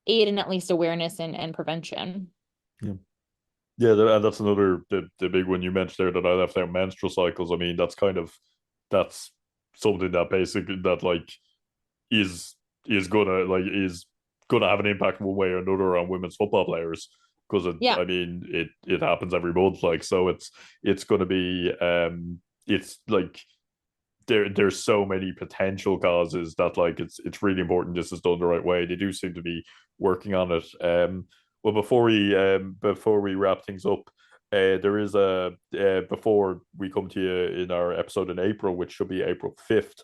aid in at least awareness and prevention. Yeah. Yeah, and that's another the big one you mentioned there that I left out, menstrual cycles. I mean, that's something that basically that like is is gonna have an impact one way or another on women's football players because Yeah. I mean it happens every month. Like so, it's gonna be it's like there's so many potential causes that like it's really important this is done the right way. They do seem to be working on it. Well, before we wrap things up, there is a before we come to you in our episode in April, which should be April 5th,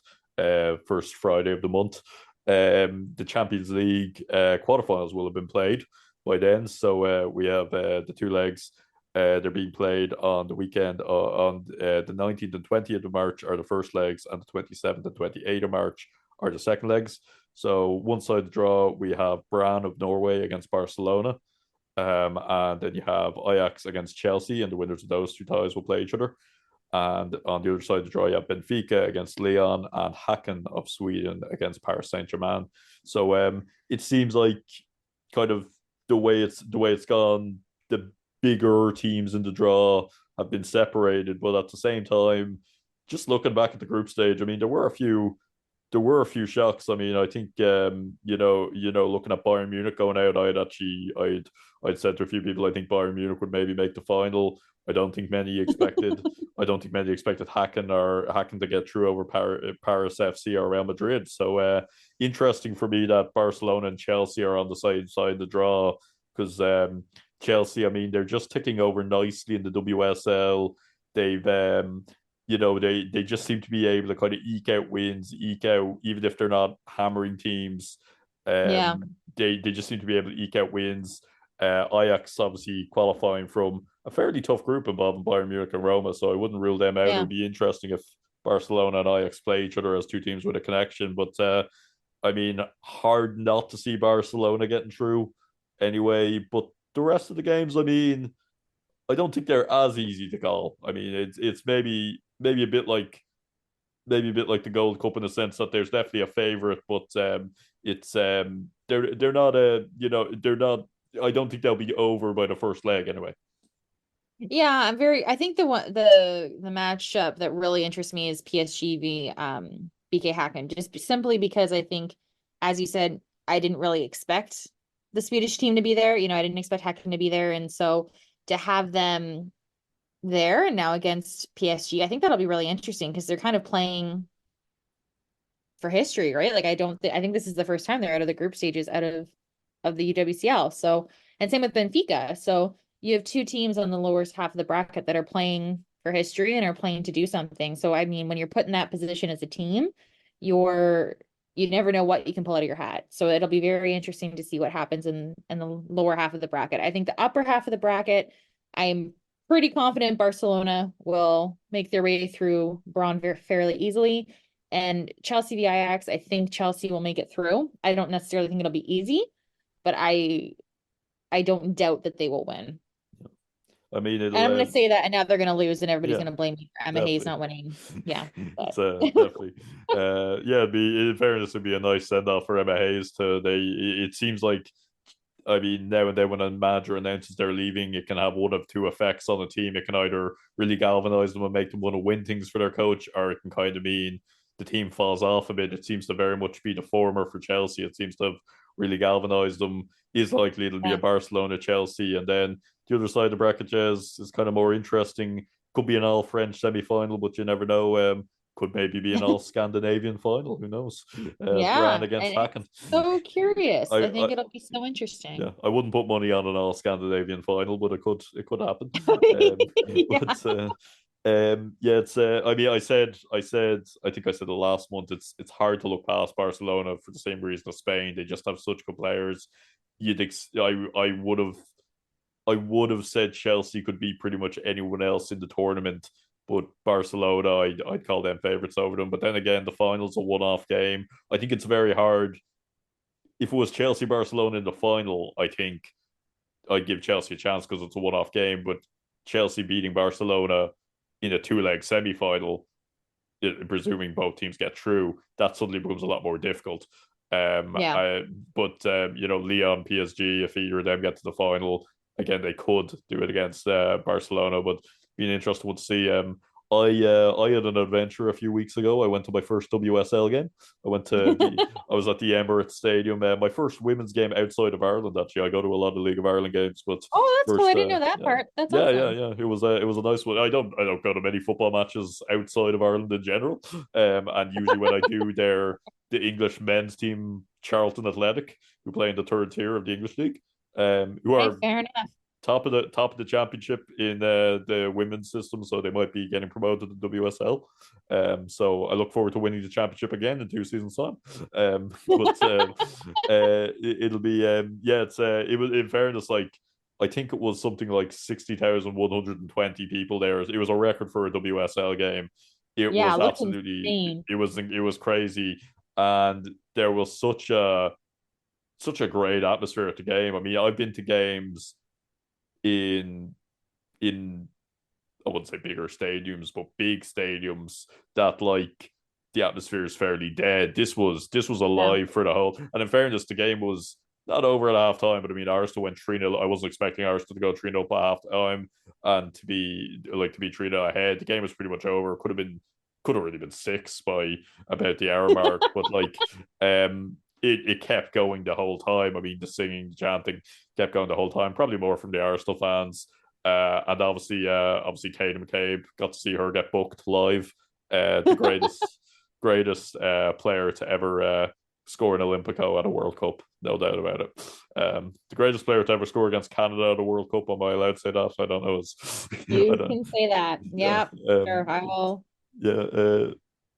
first Friday of the month. The Champions League quarterfinals will have been played by then, so we have the two legs they're being played on the weekend on the 19th and 20th of March are the first legs, and the 27th and 28th of March are the second legs. So one side of the draw, we have Brann of Norway against Barcelona, and then you have Ajax against Chelsea, and the winners of those two ties will play each other. And on the other side of the draw, you have Benfica against Lyon and Hacken of Sweden against Paris Saint-Germain. So it seems like kind of the way it's gone, the bigger teams in the draw have been separated, but at the same time, just looking back at the group stage, I mean, there were a few shocks. I mean, I think looking at Bayern Munich going out, I'd said to a few people I think Bayern Munich would maybe make the final. I don't think many expected. I don't think many expected Hacken to get through over Paris FC or Real Madrid. So interesting for me that Barcelona and Chelsea are on the side the draw because Chelsea, I mean, they're just ticking over nicely in the WSL. They've they just seem to be able to kind of eke out wins, eke out even if they're not hammering teams. Yeah. They just seem to be able to eke out wins. Ajax obviously qualifying from a fairly tough group involving Bayern Munich and Roma, so I wouldn't rule them out. It Yeah. would be interesting if Barcelona and Ajax play each other as two teams with a connection. But I mean, hard not to see Barcelona getting through anyway. But the rest of the games, I mean, I don't think they're as easy to call. I mean, it's maybe a bit like the Gold Cup in the sense that there's definitely a favorite, but it's they're not they're not. I don't think they'll be over by the first leg anyway. Yeah, I think the matchup that really interests me is PSG v BK Häcken, just simply because I think, as you said, I didn't really expect the Swedish team to be there. I didn't expect Häcken to be there. And so to have them there and now against PSG, I think that'll be really interesting because they're kind of playing for history, right? Like I think this is the first time they're out of the group stages out of the UWCL. So, and same with Benfica. So you have two teams on the lower half of the bracket that are playing for history and are playing to do something. So I mean, when you're put in that position as a team, you never know what you can pull out of your hat. So it'll be very interesting to see what happens in the lower half of the bracket. I think the upper half of the bracket, I'm pretty confident Barcelona will make their way through Braun fairly easily. And Chelsea v Ajax, I think Chelsea will make it through. I don't necessarily think it'll be easy, but I don't doubt that they will win. I mean, And I'm going to say that, and now they're going to lose, and everybody's yeah, going to blame me for Emma Hayes definitely. not winning. Yeah, It's but definitely yeah. It'd be in fairness, it'd be a nice send off for Emma Hayes. It seems like I mean, now and then when a manager announces they're leaving, it can have one of two effects on the team. It can either really galvanize them and make them want to win things for their coach, or it can kind of mean the team falls off a bit. It seems to very much be the former for Chelsea. It seems to have really galvanized them. Is likely it'll be a yeah. Barcelona Chelsea, and then the other side of the bracket, Jez, is kind of more interesting. Could be an all French semi final, but you never know. Could maybe be an all Scandinavian final. Who knows? Brann Yeah, against and Hacken. it's so curious. I I think it'll be so interesting. yeah, I wouldn't put money on an all Scandinavian final, but it could happen. Yeah. But yeah, it's I mean, I think I said the last month. It's hard to look past Barcelona for the same reason as Spain. They just have such good players. I would have said Chelsea could beat pretty much anyone else in the tournament, but Barcelona, I'd call them favourites over them. But then again, the final's a one-off game. I think it's very hard. If it was Chelsea Barcelona in the final, I think I'd give Chelsea a chance because it's a one-off game. But Chelsea beating Barcelona in a two-leg semi-final, presuming both teams get through, that suddenly becomes a lot more difficult. Yeah. But Leon, PSG, if either of them get to the final, again they could do it against Barcelona. But being interesting to see. I had an adventure a few weeks ago. I went to my first WSL game. I was at the Emirates Stadium. My first women's game outside of Ireland. Actually, I go to a lot of League of Ireland games, but Oh, that's cool. I first, didn't know that yeah, part. That's yeah, yeah, awesome. yeah. It was a nice one. I don't go to many football matches outside of Ireland in general. And usually when I do, they're the English men's team, Charlton Athletic, who play in the third tier of the English league. Who Okay, are fair enough. top of the championship in the women's system, so they might be getting promoted to WSL. So I look forward to winning the championship again in 2 seasons time. But it'll be yeah, it was in fairness like. I think it was something like 60,120 people there. It was a record for a WSL game. It Yeah, was it looks absolutely insane. it was crazy, and there was such a great atmosphere at the game. I mean, I've been to games in in I wouldn't say bigger stadiums, but big stadiums that like the atmosphere is fairly dead. This was Yeah. alive for the whole. And in fairness, the game was not over at half time, but I mean Arsenal went 3-0. I wasn't expecting Arsenal to go 3-0 up at half time and to be 3-0 ahead. The game was pretty much over. Could have been could have really been 6 by about the hour mark, but like it kept going the whole time. I mean, the singing, the chanting kept going the whole time. Probably more from the Arsenal fans, and obviously Katie McCabe, got to see her get booked live. The greatest player to ever score an Olympico at a World Cup, no doubt about it. The greatest player to ever score against Canada at a World Cup. Am I allowed to say that? I don't know. You can say that. Yeah, Yeah, sure. yeah.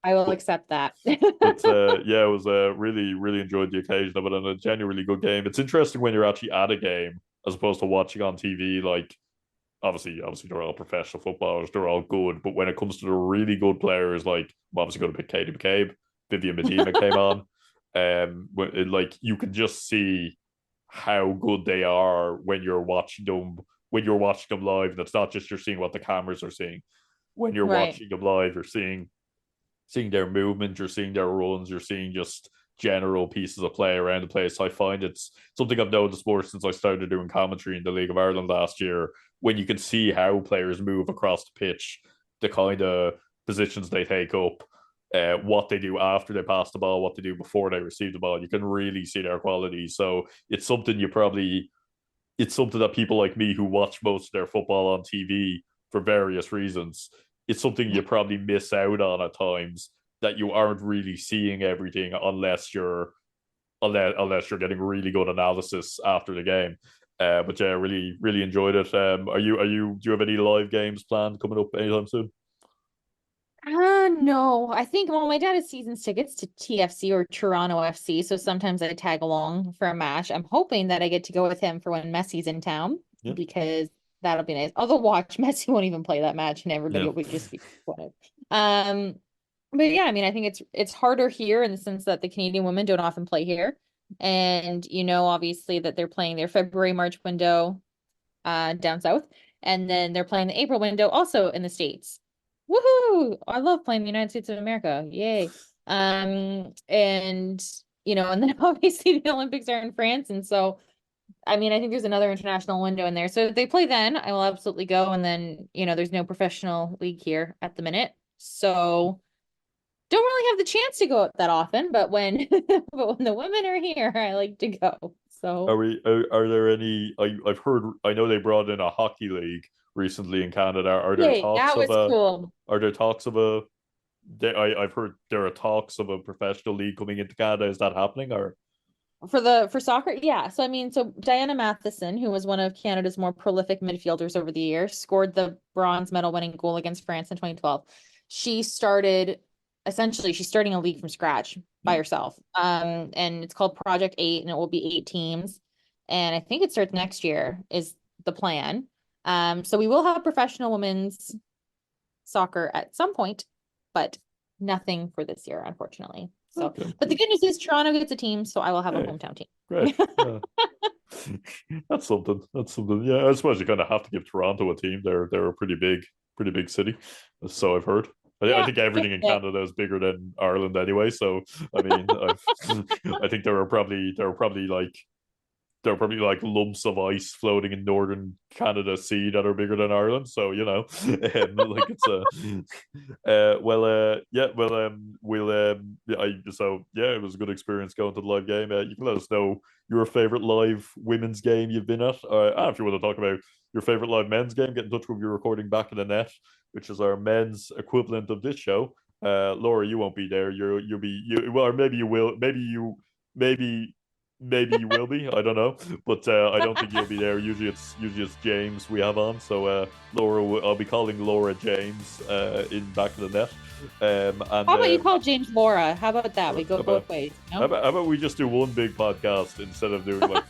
I will accept that. But yeah, it was really, really enjoyed the occasion of it, and a genuinely good game. It's interesting when you're actually at a game as opposed to watching on TV. Like, obviously, they're all professional footballers, they're all good. But when it comes to the really good players, like I'm obviously going to pick Katie McCabe, Vivian Medina came on. Like you can just see how good they are when you're watching them. When you're watching them live, and it's not just you're seeing what the cameras are seeing. When you're Right. watching them live, you're seeing their movement, you're seeing their runs, you're seeing just general pieces of play around the place. I find it's something I've noticed more since I started doing commentary in the League of Ireland last year, when you can see how players move across the pitch, the kind of positions they take up, what they do after they pass the ball, what they do before they receive the ball. You can really see their quality. So it's something that people like me who watch most of their football on TV for various reasons, it's something you probably miss out on at times, that you aren't really seeing everything unless you're getting really good analysis after the game. But yeah, really really enjoyed it. Do you have any live games planned coming up anytime soon? No, I think, well, my dad has seasons tickets to TFC or Toronto FC, so sometimes I tag along for a match. I'm hoping that I get to go with him for when Messi's in town, Yeah, because that'll be nice. Although watch, Messi won't even play that match and everybody yeah, will just be disappointed. Um, but yeah, I mean, I think it's harder here in the sense that the Canadian women don't often play here. And obviously that they're playing their February, March window down south. And then they're playing the April window also in the States. Woohoo! I love playing the United States of America. Yay. And and then obviously the Olympics are in France. And so I mean, I think there's another international window in there. So if they play then, I will absolutely go. And then, there's no professional league here at the minute. So don't really have the chance to go that often, but when but when the women are here, I like to go. So are there any? I've heard, I know they brought in a hockey league recently in Canada. yay, that was cool. Are there talks of a I've heard there are talks of a professional league coming into Canada. Is that happening, or? For soccer, yeah. So I mean, so Diana Matheson, who was one of Canada's more prolific midfielders over the years, scored the bronze medal winning goal against France in 2012. She's starting a league from scratch by herself. And it's called Project 8, and it will be 8 teams. And I think it starts next year is the plan. So we will have professional women's soccer at some point, but nothing for this year, unfortunately. So, Okay, but the good news is Toronto gets a team, so I will have a hometown team. great. Yeah. That's something. That's something. Yeah, I suppose you kind of have to give Toronto a team. They're a pretty big city, so I've heard. I Yeah, think everything in Canada is bigger than Ireland anyway. So I mean, I think there are probably like lumps of ice floating in northern Canada Sea that are bigger than Ireland. So like it's a yeah, well we'll yeah, so yeah, it was a good experience going to the live game. You can let us know your favorite live women's game you've been at. If you want to talk about your favorite live men's game, get in touch with your recording Back in the Net, which is our men's equivalent of this show. Laura, you won't be there. You'll be well, or maybe you will. Maybe maybe you will be. I don't know, but I don't think you'll be there. Usually it's James we have on. So Laura, I'll be calling Laura James in Back of the Net. And How about you call James Laura? How about that? We go both ways. How about we just do one big podcast instead of doing like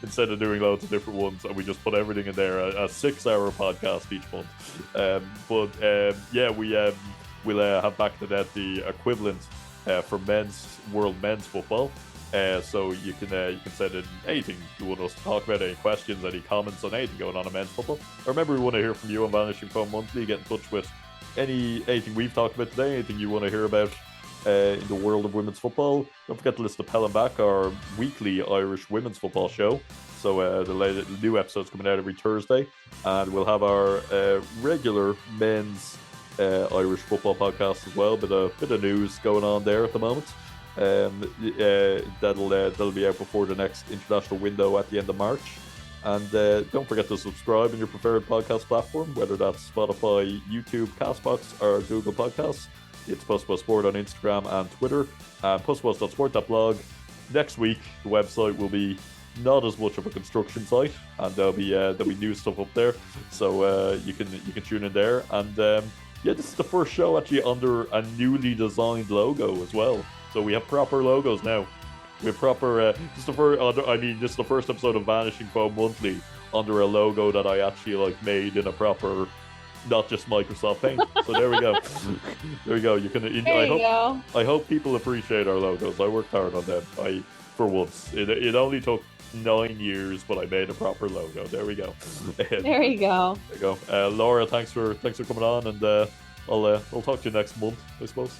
instead of doing loads of different ones, and we just put everything in there, a 6-hour podcast each month. Yeah, we'll have Back to Net, the equivalent for world men's football. So you can send in anything you want us to talk about, any questions, any comments on anything going on in men's football. Or remember, we want to hear from you on Vanishing Foam Monthly. Get in touch with anything we've talked about today, anything you want to hear about in the world of women's football. Don't forget to listen to Pell and Back, our weekly Irish women's football show. So the new episode's coming out every Thursday, and we'll have our regular men's Irish football podcast as well. Bit of news going on there at the moment. That'll be out before the next international window at the end of March. And don't forget to subscribe in your preferred podcast platform, whether that's Spotify, YouTube, Castbox, or Google Podcasts. It's Puss Puss Sport on Instagram and Twitter, and pusspuss.sport.blog. Next week, the website will be not as much of a construction site, and there'll be new stuff up there, so you can tune in there. And this is the first show actually under a newly designed logo as well. So we have proper logos now. We have proper. This is the first episode of Vanishing Foam Monthly under a logo that I actually made in a proper, not just Microsoft Paint. So there we go. There we go. I hope people appreciate our logos. I worked hard on them. For once, it only took 9 years, but I made a proper logo. There we go. There you go. There you go. Laura, thanks for coming on, and I'll talk to you next month, I suppose.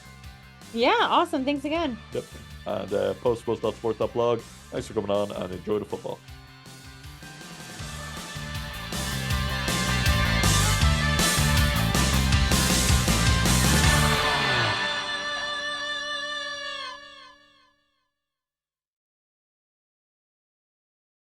Yeah, awesome. Thanks again. Yep. And postpost.sport.blog. Thanks for coming on, and enjoy the football.